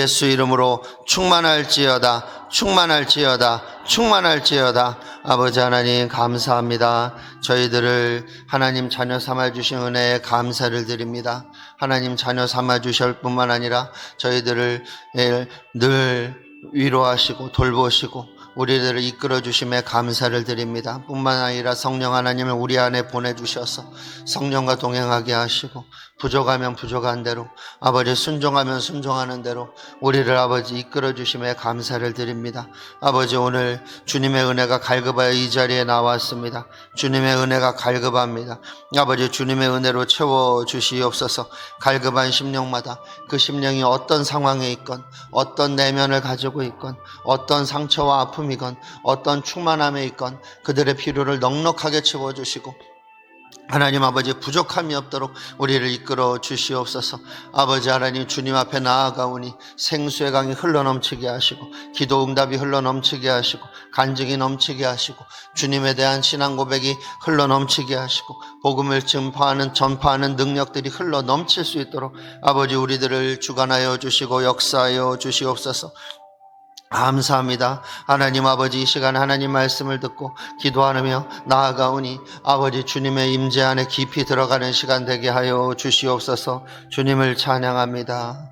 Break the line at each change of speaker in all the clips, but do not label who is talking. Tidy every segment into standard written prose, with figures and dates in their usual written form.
예수 이름으로 충만할지어다, 충만할지어다, 충만할지어다. 아버지 하나님 감사합니다. 저희들을 하나님 자녀 삼아주신 은혜에 감사를 드립니다. 하나님 자녀 삼아주실 뿐만 아니라 저희들을 늘 위로하시고 돌보시고 우리들을 이끌어 주심에 감사를 드립니다. 뿐만 아니라 성령 하나님을 우리 안에 보내주셔서 성령과 동행하게 하시고 부족하면 부족한 대로, 아버지 순종하면 순종하는 대로 우리를 아버지 이끌어 주심에 감사를 드립니다. 아버지 오늘 주님의 은혜가 갈급하여 이 자리에 나왔습니다. 주님의 은혜가 갈급합니다. 아버지 주님의 은혜로 채워주시옵소서. 갈급한 심령마다 그 심령이 어떤 상황에 있건, 어떤 내면을 가지고 있건, 어떤 상처와 아픔이건, 어떤 충만함에 있건 그들의 필요를 넉넉하게 채워주시고 하나님 아버지 부족함이 없도록 우리를 이끌어 주시옵소서. 아버지 하나님 주님 앞에 나아가오니 생수의 강이 흘러넘치게 하시고 기도 응답이 흘러넘치게 하시고 간증이 넘치게 하시고 주님에 대한 신앙 고백이 흘러넘치게 하시고 복음을 전파하는 능력들이 흘러넘칠 수 있도록 아버지 우리들을 주관하여 주시고 역사하여 주시옵소서. 감사합니다. 하나님 아버지 이 시간 하나님 말씀을 듣고 기도하며 나아가오니 아버지 주님의 임재 안에 깊이 들어가는 시간 되게 하여 주시옵소서. 주님을 찬양합니다.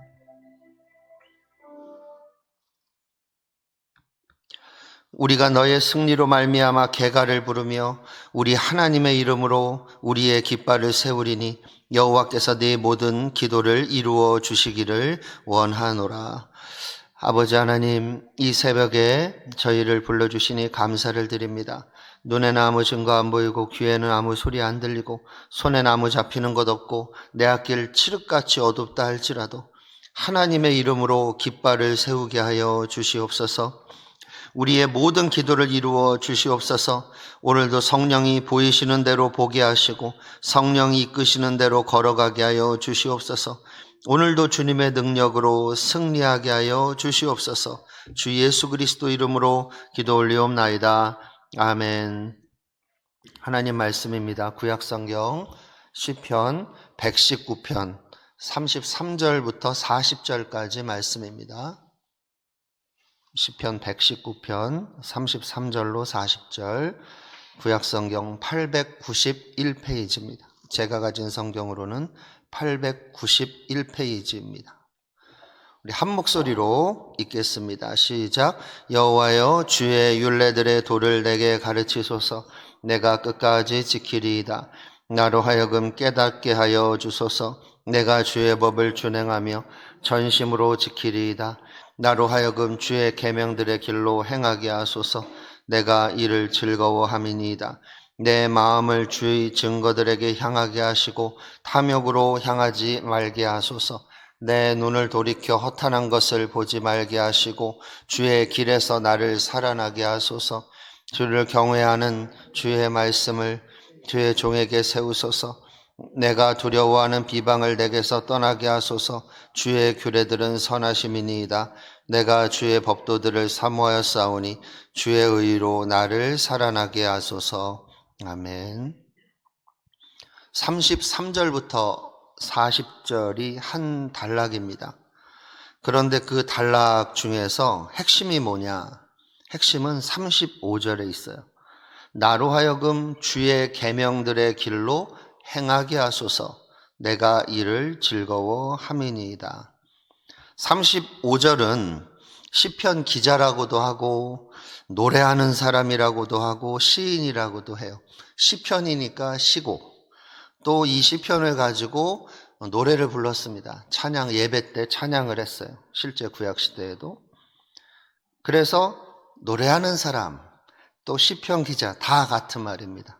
우리가 너의 승리로 말미암아 개가를 부르며 우리 하나님의 이름으로 우리의 깃발을 세우리니 여호와께서 네 모든 기도를 이루어 주시기를 원하노라. 아버지 하나님 이 새벽에 저희를 불러주시니 감사를 드립니다. 눈에는 아무 증거 안 보이고 귀에는 아무 소리 안 들리고 손에는 아무 잡히는 것 없고 내 앞길 칠흑같이 어둡다 할지라도 하나님의 이름으로 깃발을 세우게 하여 주시옵소서. 우리의 모든 기도를 이루어 주시옵소서. 오늘도 성령이 보이시는 대로 보게 하시고 성령이 이끄시는 대로 걸어가게 하여 주시옵소서. 오늘도 주님의 능력으로 승리하게 하여 주시옵소서. 주 예수 그리스도 이름으로 기도 올리옵나이다. 아멘. 하나님 말씀입니다. 구약성경 시편 119편 33절부터 40절까지 말씀입니다. 시편 119편 33절로 40절, 구약성경 891페이지입니다. 제가 가진 성경으로는 891페이지입니다. 우리 한 목소리로 읽겠습니다. 시작. 여호와여 주의 율례들의 도를 내게 가르치소서. 내가 끝까지 지키리이다. 나로 하여금 깨닫게 하여 주소서. 내가 주의 법을 준행하며 전심으로 지키리이다. 나로 하여금 주의 계명들의 길로 행하게 하소서. 내가 이를 즐거워함이니이다. 내 마음을 주의 증거들에게 향하게 하시고 탐욕으로 향하지 말게 하소서. 내 눈을 돌이켜 허탄한 것을 보지 말게 하시고 주의 길에서 나를 살아나게 하소서. 주를 경외하는 주의 말씀을 주의 종에게 세우소서. 내가 두려워하는 비방을 내게서 떠나게 하소서. 주의 규례들은 선하심이니이다. 내가 주의 법도들을 사모하여 싸우니 주의 의로 나를 살아나게 하소서. 아멘. 33절부터 40절이 한 단락입니다. 그런데 그 단락 중에서 핵심이 뭐냐? 핵심은 35절에 있어요. 나로 하여금 주의 계명들의 길로 행하게 하소서. 내가 이를 즐거워함이니이다. 35절은 시편 기자라고도 하고 노래하는 사람이라고도 하고 시인이라고도 해요. 시편이니까 시고, 또 이 시편을 가지고 노래를 불렀습니다. 찬양, 예배 때 찬양을 했어요. 실제 구약시대에도. 그래서 노래하는 사람, 또 시편 기자 다 같은 말입니다.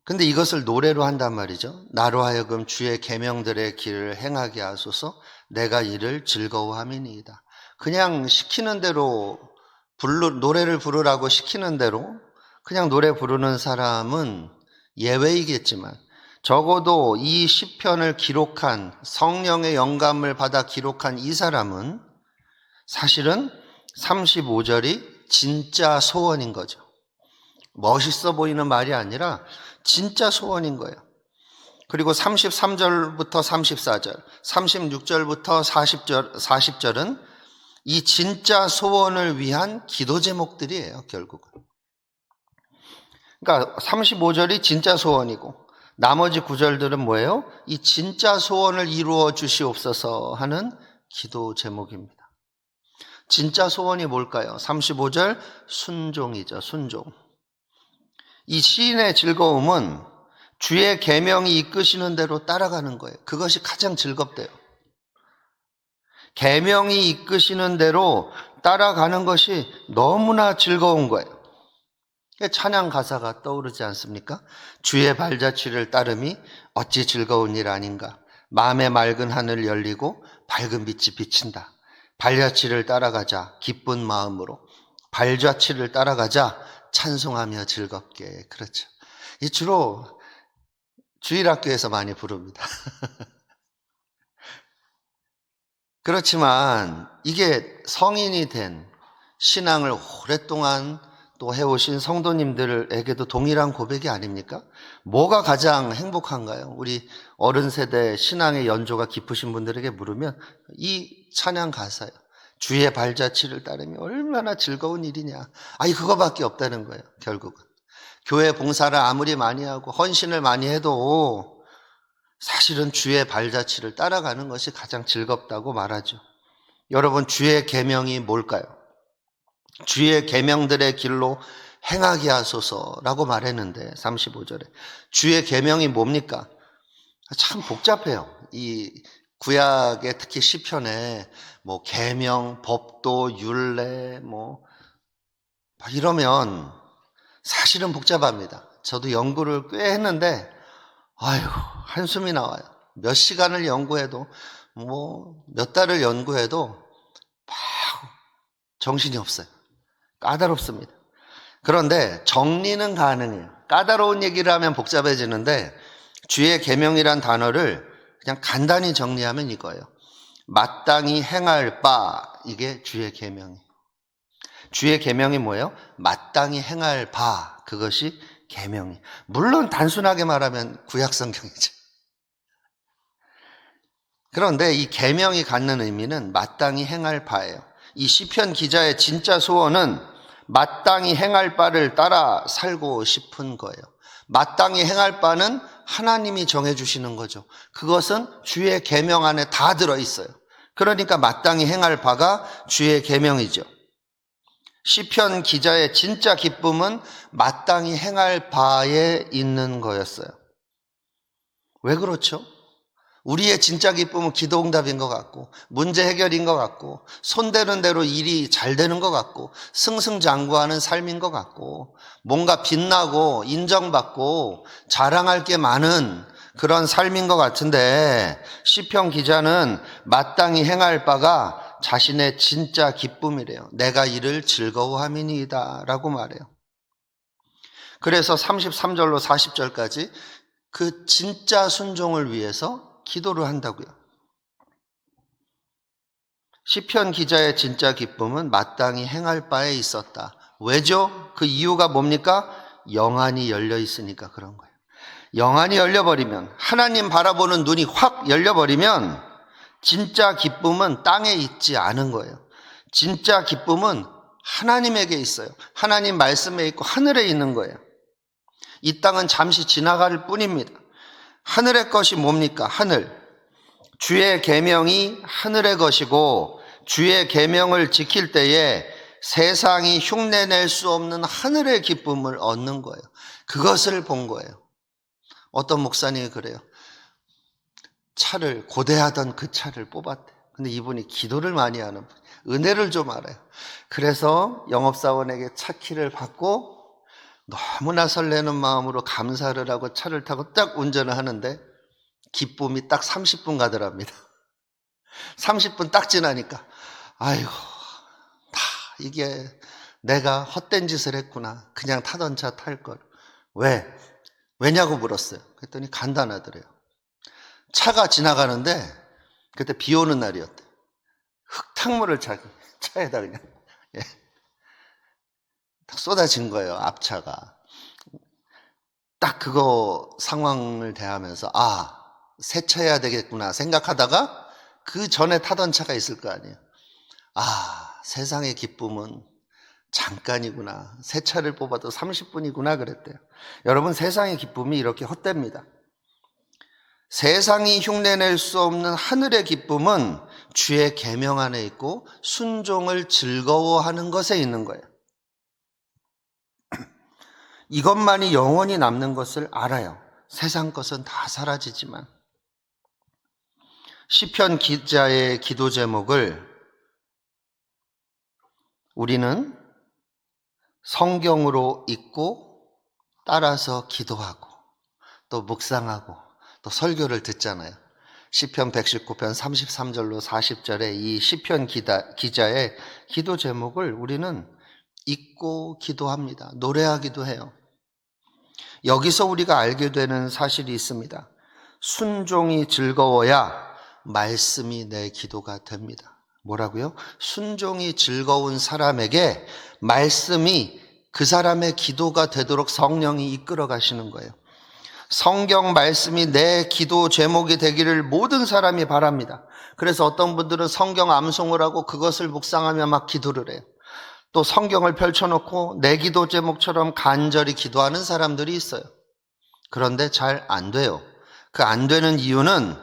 근데 이것을 노래로 한단 말이죠. 나로 하여금 주의 계명들의 길을 행하게 하소서. 내가 이를 즐거워함이니이다. 그냥 시키는 대로 노래를 부르라고 시키는 대로 그냥 노래 부르는 사람은 예외이겠지만 적어도 이 시편을 기록한, 성령의 영감을 받아 기록한 이 사람은 사실은 35절이 진짜 소원인 거죠. 멋있어 보이는 말이 아니라 진짜 소원인 거예요. 그리고 33절부터 34절, 36절부터 40절은 이 진짜 소원을 위한 기도 제목들이에요, 결국은. 그러니까 35절이 진짜 소원이고 나머지 구절들은 뭐예요? 이 진짜 소원을 이루어 주시옵소서 하는 기도 제목입니다. 진짜 소원이 뭘까요? 35절 순종이죠, 순종. 이 시인의 즐거움은 주의 계명이 이끄시는 대로 따라가는 거예요. 그것이 가장 즐겁대요. 계명이 이끄시는 대로 따라가는 것이 너무나 즐거운 거예요. 찬양 가사가 떠오르지 않습니까? 주의 발자취를 따름이 어찌 즐거운 일 아닌가. 마음의 맑은 하늘 열리고 밝은 빛이 비친다. 발자취를 따라가자 기쁜 마음으로. 발자취를 따라가자 찬송하며 즐겁게. 그렇죠. 이 주로 주일학교에서 많이 부릅니다. 그렇지만 이게 성인이 된 신앙을 오랫동안 또 해오신 성도님들에게도 동일한 고백이 아닙니까? 뭐가 가장 행복한가요? 우리 어른 세대 신앙의 연조가 깊으신 분들에게 물으면 이 찬양 가사예요. 주의 발자취를 따르면 얼마나 즐거운 일이냐. 아니 그거밖에 없다는 거예요, 결국은. 교회 봉사를 아무리 많이 하고 헌신을 많이 해도 사실은 주의 발자취를 따라가는 것이 가장 즐겁다고 말하죠. 여러분, 주의 계명이 뭘까요? 주의 계명들의 길로 행하게 하소서라고 말했는데 35절에 주의 계명이 뭡니까? 참 복잡해요. 이 구약의 특히 시편에 뭐 계명, 법도, 율례 뭐 이러면 사실은 복잡합니다. 저도 연구를 꽤 했는데 아유 한숨이 나와요. 몇 시간을 연구해도 뭐 몇 달을 연구해도 막 정신이 없어요. 까다롭습니다. 그런데 정리는 가능해요. 까다로운 얘기를 하면 복잡해지는데 주의 계명이란 단어를 그냥 간단히 정리하면 이거예요. 마땅히 행할 바, 이게 주의 계명이에요. 주의 계명이 뭐예요? 마땅히 행할 바, 그것이 계명이에요. 물론 단순하게 말하면 구약성경이죠. 그런데 이 계명이 갖는 의미는 마땅히 행할 바예요. 이 시편 기자의 진짜 소원은 마땅히 행할 바를 따라 살고 싶은 거예요. 마땅히 행할 바는 하나님이 정해주시는 거죠. 그것은 주의 계명 안에 다 들어있어요. 그러니까 마땅히 행할 바가 주의 계명이죠. 시편 기자의 진짜 기쁨은 마땅히 행할 바에 있는 거였어요. 왜 그렇죠? 우리의 진짜 기쁨은 기도응답인 것 같고 문제 해결인 것 같고 손대는 대로 일이 잘 되는 것 같고 승승장구하는 삶인 것 같고 뭔가 빛나고 인정받고 자랑할 게 많은 그런 삶인 것 같은데 시편 기자는 마땅히 행할 바가 자신의 진짜 기쁨이래요. 내가 이를 즐거워함이니이다 라고 말해요. 그래서 33절로 40절까지 그 진짜 순종을 위해서 기도를 한다고요. 시편 기자의 진짜 기쁨은 마땅히 행할 바에 있었다. 왜죠? 그 이유가 뭡니까? 영안이 열려 있으니까 그런 거예요. 영안이 열려버리면, 하나님 바라보는 눈이 확 열려버리면 진짜 기쁨은 땅에 있지 않은 거예요. 진짜 기쁨은 하나님에게 있어요. 하나님 말씀에 있고 하늘에 있는 거예요. 이 땅은 잠시 지나갈 뿐입니다. 하늘의 것이 뭡니까? 하늘. 주의 계명이 하늘의 것이고 주의 계명을 지킬 때에 세상이 흉내낼 수 없는 하늘의 기쁨을 얻는 거예요. 그것을 본 거예요. 어떤 목사님이 그래요. 차를 고대하던 그 차를 뽑았대. 근데 이분이 기도를 많이 하는 분, 은혜를 좀 알아요. 그래서 영업사원에게 차 키를 받고 너무나 설레는 마음으로 감사를 하고 차를 타고 딱 운전을 하는데 기쁨이 딱 30분 가더랍니다. 30분 딱 지나니까 아이고 다 이게 내가 헛된 짓을 했구나. 그냥 타던 차 탈 걸. 왜? 왜냐고 물었어요. 그랬더니 간단하더래요. 차가 지나가는데 그때 비 오는 날이었대. 흙탕물을 자기 차에다 그냥 딱 쏟아진 거예요. 앞차가. 딱 그거 상황을 대하면서 세차해야 되겠구나 생각하다가 그 전에 타던 차가 있을 거 아니에요. 세상의 기쁨은 잠깐이구나. 새 차를 뽑아도 30분이구나 그랬대요. 여러분, 세상의 기쁨이 이렇게 헛됩니다. 세상이 흉내낼 수 없는 하늘의 기쁨은 주의 계명 안에 있고 순종을 즐거워하는 것에 있는 거예요. 이것만이 영원히 남는 것을 알아요. 세상 것은 다 사라지지만. 시편 기자의 기도 제목을 우리는 성경으로 읽고 따라서 기도하고 또 묵상하고 또 설교를 듣잖아요. 시편 119편 33절로 40절에 이 시편 기자의 기도 제목을 우리는 읽고 기도합니다. 노래하기도 해요. 여기서 우리가 알게 되는 사실이 있습니다. 순종이 즐거워야 말씀이 내 기도가 됩니다. 뭐라고요? 순종이 즐거운 사람에게 말씀이 그 사람의 기도가 되도록 성령이 이끌어 가시는 거예요. 성경 말씀이 내 기도 제목이 되기를 모든 사람이 바랍니다. 그래서 어떤 분들은 성경 암송을 하고 그것을 묵상하며 막 기도를 해요. 또 성경을 펼쳐놓고 내 기도 제목처럼 간절히 기도하는 사람들이 있어요. 그런데 잘 안 돼요. 그 안 되는 이유는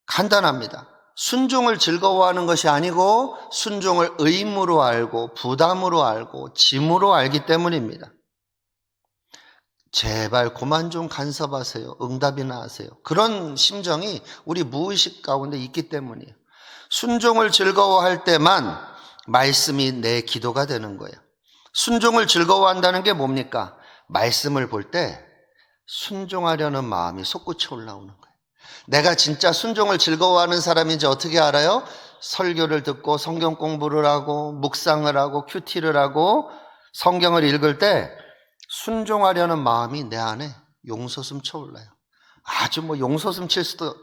간단합니다. 순종을 즐거워하는 것이 아니고 순종을 의무로 알고 부담으로 알고 짐으로 알기 때문입니다. 제발 그만 좀 간섭하세요. 응답이나 하세요. 그런 심정이 우리 무의식 가운데 있기 때문이에요. 순종을 즐거워할 때만 말씀이 내 기도가 되는 거예요. 순종을 즐거워한다는 게 뭡니까? 말씀을 볼 때 순종하려는 마음이 솟구쳐 올라오는 거예요. 내가 진짜 순종을 즐거워하는 사람인지 어떻게 알아요? 설교를 듣고 성경 공부를 하고 묵상을 하고 큐티를 하고 성경을 읽을 때 순종하려는 마음이 내 안에 용솟음 쳐올라요. 아주 용솟음 칠 수도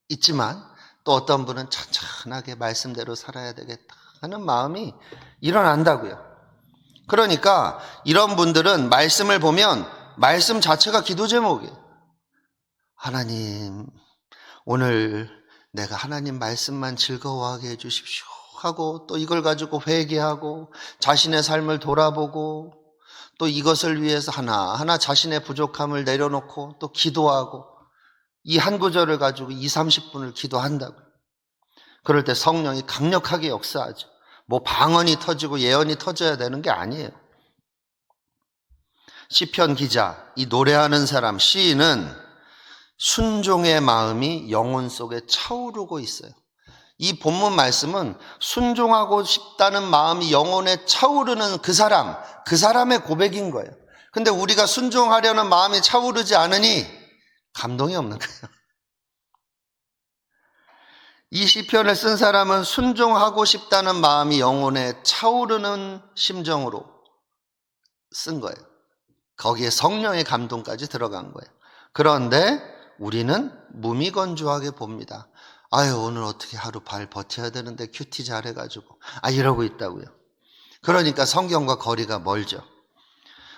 있지만 또 어떤 분은 천천하게 말씀대로 살아야 되겠다 하는 마음이 일어난다고요. 그러니까 이런 분들은 말씀을 보면 말씀 자체가 기도 제목이에요. 하나님, 오늘 내가 하나님 말씀만 즐거워하게 해주십시오 하고 또 이걸 가지고 회개하고 자신의 삶을 돌아보고 또 이것을 위해서 하나하나 자신의 부족함을 내려놓고 또 기도하고 이 한 구절을 가지고 20-30분을 기도한다고요. 그럴 때 성령이 강력하게 역사하죠. 방언이 터지고 예언이 터져야 되는 게 아니에요. 시편 기자, 이 노래하는 사람, 시인은 순종의 마음이 영혼 속에 차오르고 있어요. 이 본문 말씀은 순종하고 싶다는 마음이 영혼에 차오르는 그 사람의 고백인 거예요. 근데 우리가 순종하려는 마음이 차오르지 않으니 감동이 없는 거예요. 이 시편을 쓴 사람은 순종하고 싶다는 마음이 영혼에 차오르는 심정으로 쓴 거예요. 거기에 성령의 감동까지 들어간 거예요. 그런데 우리는 무미건조하게 봅니다. 오늘 어떻게 하루 발 버텨야 되는데 큐티 잘해가지고 이러고 있다고요. 그러니까 성경과 거리가 멀죠.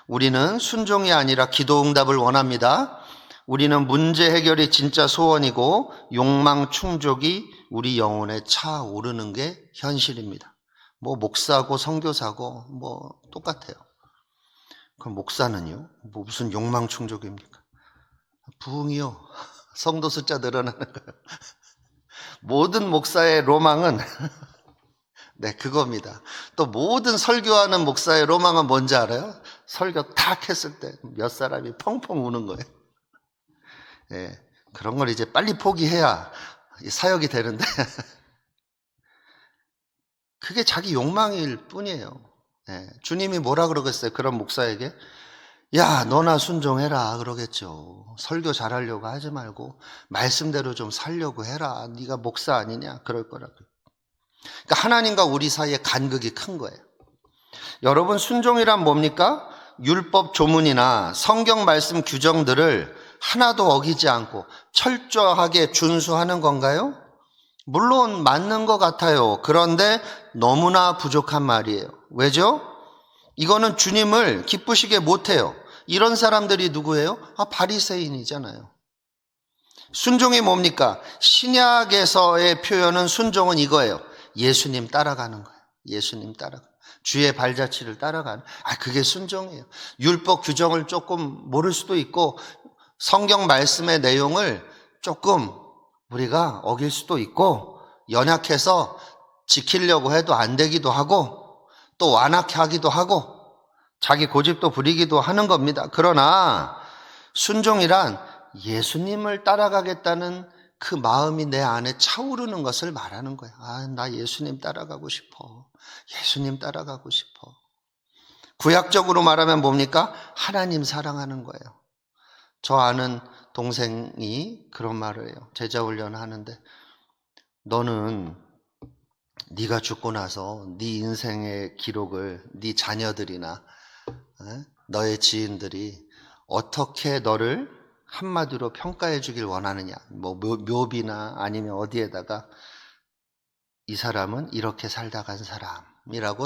우리는 순종이 아니라 기도 응답을 원합니다. 우리는 문제 해결이 진짜 소원이고 욕망 충족이 우리 영혼에 차오르는 게 현실입니다. 목사고 선교사고 똑같아요. 그럼 목사는요? 무슨 욕망 충족입니까? 부흥이요. 성도 숫자 늘어나는 거예요. 모든 목사의 로망은 네, 그겁니다. 또 모든 설교하는 목사의 로망은 뭔지 알아요? 설교 탁 했을 때 몇 사람이 펑펑 우는 거예요. 네, 그런 걸 이제 빨리 포기해야 사역이 되는데 그게 자기 욕망일 뿐이에요. 네, 주님이 뭐라 그러겠어요? 그런 목사에게 야, 너나 순종해라 그러겠죠. 설교 잘하려고 하지 말고 말씀대로 좀 살려고 해라. 네가 목사 아니냐 그럴 거라고요. 그러니까 하나님과 우리 사이에 간극이 큰 거예요. 여러분, 순종이란 뭡니까? 율법 조문이나 성경 말씀 규정들을 하나도 어기지 않고 철저하게 준수하는 건가요? 물론 맞는 것 같아요. 그런데 너무나 부족한 말이에요. 왜죠? 이거는 주님을 기쁘시게 못해요. 이런 사람들이 누구예요? 바리새인이잖아요. 순종이 뭡니까? 신약에서의 표현은 순종은 이거예요. 예수님 따라가는 거예요. 예수님 따라가. 주의 발자취를 따라가는. 그게 순종이에요. 율법 규정을 조금 모를 수도 있고 성경 말씀의 내용을 조금 우리가 어길 수도 있고 연약해서 지키려고 해도 안 되기도 하고 또 완악해 하기도 하고 자기 고집도 부리기도 하는 겁니다. 그러나 순종이란 예수님을 따라가겠다는 그 마음이 내 안에 차오르는 것을 말하는 거야. 나 예수님 따라가고 싶어. 예수님 따라가고 싶어. 구약적으로 말하면 뭡니까? 하나님 사랑하는 거예요. 저 아는 동생이 그런 말을 해요. 제자 훈련을 하는데 너는 네가 죽고 나서 네 인생의 기록을 네 자녀들이나 너의 지인들이 어떻게 너를 한마디로 평가해 주길 원하느냐. 묘비나 아니면 어디에다가 이 사람은 이렇게 살다 간 사람이라고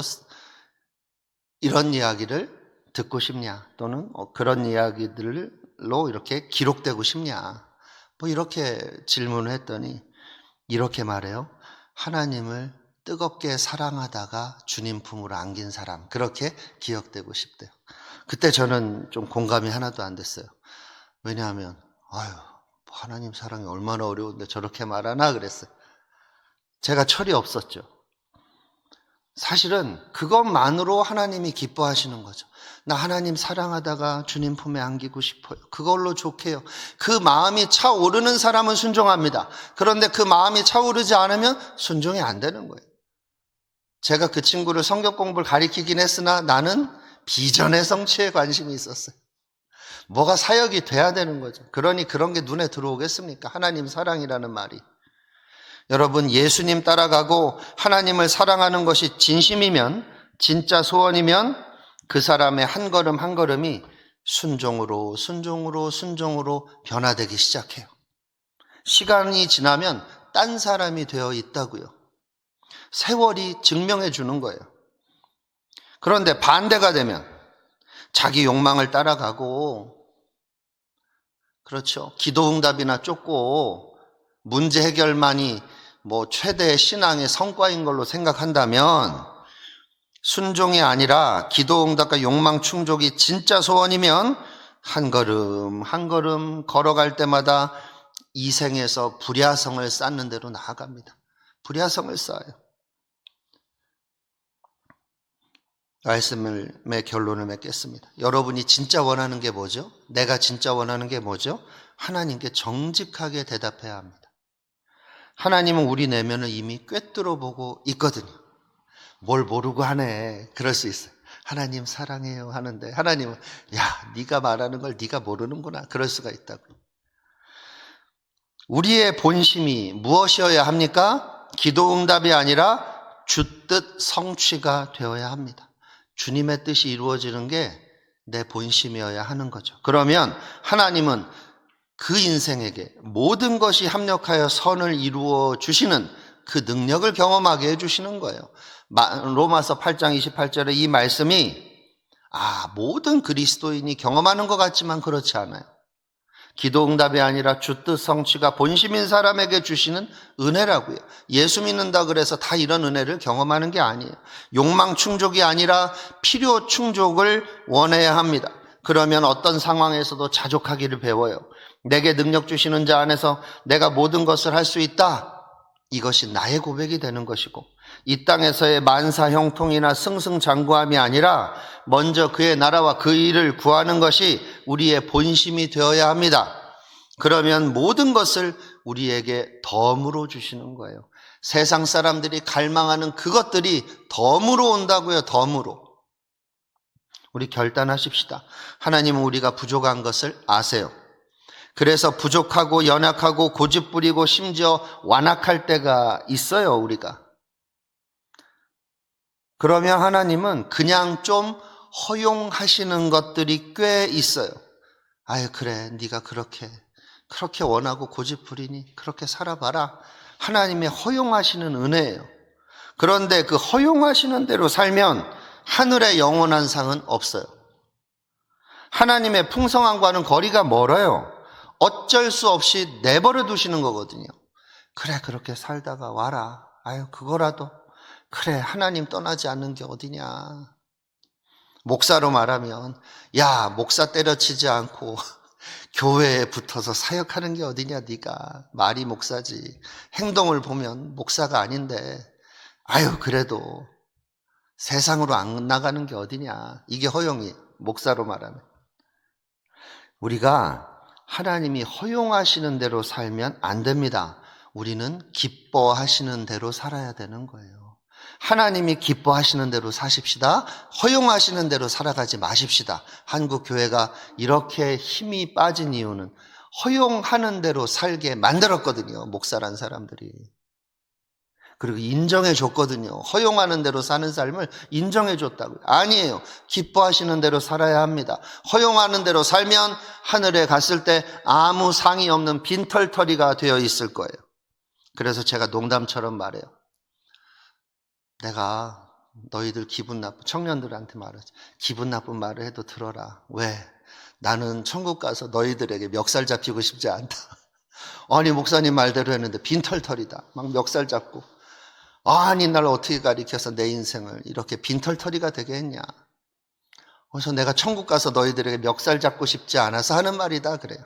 이런 이야기를 듣고 싶냐. 또는 그런 이야기들로 이렇게 기록되고 싶냐. 이렇게 질문을 했더니 이렇게 말해요. 하나님을 뜨겁게 사랑하다가 주님 품으로 안긴 사람. 그렇게 기억되고 싶대요. 그때 저는 좀 공감이 하나도 안 됐어요. 왜냐하면 하나님 사랑이 얼마나 어려운데 저렇게 말하나 그랬어요. 제가 철이 없었죠. 사실은 그것만으로 하나님이 기뻐하시는 거죠. 나 하나님 사랑하다가 주님 품에 안기고 싶어요. 그걸로 좋게요. 그 마음이 차오르는 사람은 순종합니다. 그런데 그 마음이 차오르지 않으면 순종이 안 되는 거예요. 제가 그 친구를 성경 공부를 가르치긴 했으나 나는 비전의 성취에 관심이 있었어요. 뭐가 사역이 돼야 되는 거죠. 그러니 그런 게 눈에 들어오겠습니까? 하나님 사랑이라는 말이. 여러분, 예수님 따라가고 하나님을 사랑하는 것이 진심이면, 진짜 소원이면 그 사람의 한 걸음 한 걸음이 순종으로 변화되기 시작해요. 시간이 지나면 딴 사람이 되어 있다고요. 세월이 증명해 주는 거예요. 그런데 반대가 되면 자기 욕망을 따라가고, 그렇죠. 기도응답이나 쫓고 문제 해결만이 최대의 신앙의 성과인 걸로 생각한다면, 순종이 아니라 기도응답과 욕망 충족이 진짜 소원이면 한 걸음 한 걸음 걸어갈 때마다 이 생에서 불야성을 쌓는 대로 나아갑니다. 불야성을 쌓아요. 말씀의 결론을 맺겠습니다. 여러분이 진짜 원하는 게 뭐죠? 내가 진짜 원하는 게 뭐죠? 하나님께 정직하게 대답해야 합니다. 하나님은 우리 내면을 이미 꿰뚫어 보고 있거든요. 뭘 모르고 하네. 그럴 수 있어요. 하나님 사랑해요 하는데 하나님은 네가 말하는 걸 네가 모르는구나. 그럴 수가 있다고요. 우리의 본심이 무엇이어야 합니까? 기도응답이 아니라 주뜻 성취가 되어야 합니다. 주님의 뜻이 이루어지는 게 내 본심이어야 하는 거죠. 그러면 하나님은 그 인생에게 모든 것이 합력하여 선을 이루어 주시는 그 능력을 경험하게 해주시는 거예요. 로마서 8장 28절에 이 말씀이 모든 그리스도인이 경험하는 것 같지만 그렇지 않아요. 기도응답이 아니라 주뜻 성취가 본심인 사람에게 주시는 은혜라고요. 예수 믿는다 그래서 다 이런 은혜를 경험하는 게 아니에요. 욕망 충족이 아니라 필요 충족을 원해야 합니다. 그러면 어떤 상황에서도 자족하기를 배워요. 내게 능력 주시는 자 안에서 내가 모든 것을 할 수 있다. 이것이 나의 고백이 되는 것이고, 이 땅에서의 만사 형통이나 승승장구함이 아니라 먼저 그의 나라와 그 일을 구하는 것이 우리의 본심이 되어야 합니다. 그러면 모든 것을 우리에게 덤으로 주시는 거예요. 세상 사람들이 갈망하는 그것들이 덤으로 온다고요. 덤으로. 우리 결단하십시다. 하나님은 우리가 부족한 것을 아세요. 그래서 부족하고 연약하고 고집부리고 심지어 완악할 때가 있어요, 우리가. 그러면 하나님은 그냥 좀 허용하시는 것들이 꽤 있어요. 그래, 네가 그렇게 원하고 고집부리니 그렇게 살아봐라. 하나님의 허용하시는 은혜예요. 그런데 그 허용하시는 대로 살면 하늘의 영원한 상은 없어요. 하나님의 풍성함과는 거리가 멀어요. 어쩔 수 없이 내버려 두시는 거거든요. 그래, 그렇게 살다가 와라. 아유, 그거라도. 그래, 하나님 떠나지 않는 게 어디냐. 목사로 말하면, 야, 목사 때려치지 않고 교회에 붙어서 사역하는 게 어디냐, 네가. 말이 목사지. 행동을 보면 목사가 아닌데, 아유, 그래도 세상으로 안 나가는 게 어디냐. 이게 허용이, 목사로 말하면. 우리가 하나님이 허용하시는 대로 살면 안 됩니다. 우리는 기뻐하시는 대로 살아야 되는 거예요. 하나님이 기뻐하시는 대로 사십시다. 허용하시는 대로 살아가지 마십시다. 한국 교회가 이렇게 힘이 빠진 이유는 허용하는 대로 살게 만들었거든요. 목사란 사람들이. 그리고 인정해 줬거든요. 허용하는 대로 사는 삶을 인정해 줬다고요. 아니에요. 기뻐하시는 대로 살아야 합니다. 허용하는 대로 살면 하늘에 갔을 때 아무 상이 없는 빈털터리가 되어 있을 거예요. 그래서 제가 농담처럼 말해요. 내가 너희들 기분 나쁜 청년들한테 말하지. 기분 나쁜 말을 해도 들어라. 왜? 나는 천국 가서 너희들에게 멱살 잡히고 싶지 않다. 아니, 목사님 말대로 했는데 빈털터리다. 막 멱살 잡고. 아니, 날 어떻게 가리켜서 내 인생을 이렇게 빈털터리가 되게 했냐. 그래서 내가 천국 가서 너희들에게 멱살 잡고 싶지 않아서 하는 말이다. 그래요.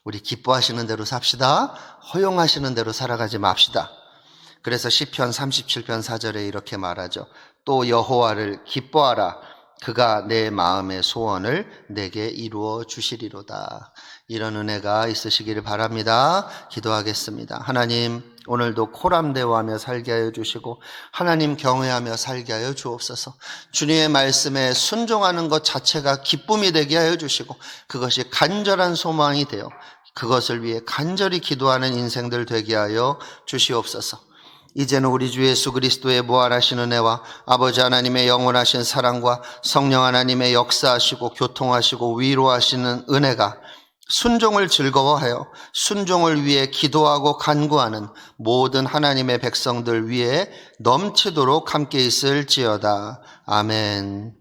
우리 기뻐하시는 대로 삽시다. 허용하시는 대로 살아가지 맙시다. 그래서 시편 37편 4절에 이렇게 말하죠. 또 여호와를 기뻐하라. 그가 내 마음의 소원을 내게 이루어 주시리로다. 이런 은혜가 있으시기를 바랍니다. 기도하겠습니다. 하나님, 오늘도 코람대오하며 살게 하여 주시고 하나님 경외하며 살게 하여 주옵소서. 주님의 말씀에 순종하는 것 자체가 기쁨이 되게 하여 주시고 그것이 간절한 소망이 되어 그것을 위해 간절히 기도하는 인생들 되게 하여 주시옵소서. 이제는 우리 주 예수 그리스도의 무한하신 은혜와 아버지 하나님의 영원하신 사랑과 성령 하나님의 역사하시고 교통하시고 위로하시는 은혜가 순종을 즐거워하여 순종을 위해 기도하고 간구하는 모든 하나님의 백성들 위에 넘치도록 함께 있을지어다. 아멘.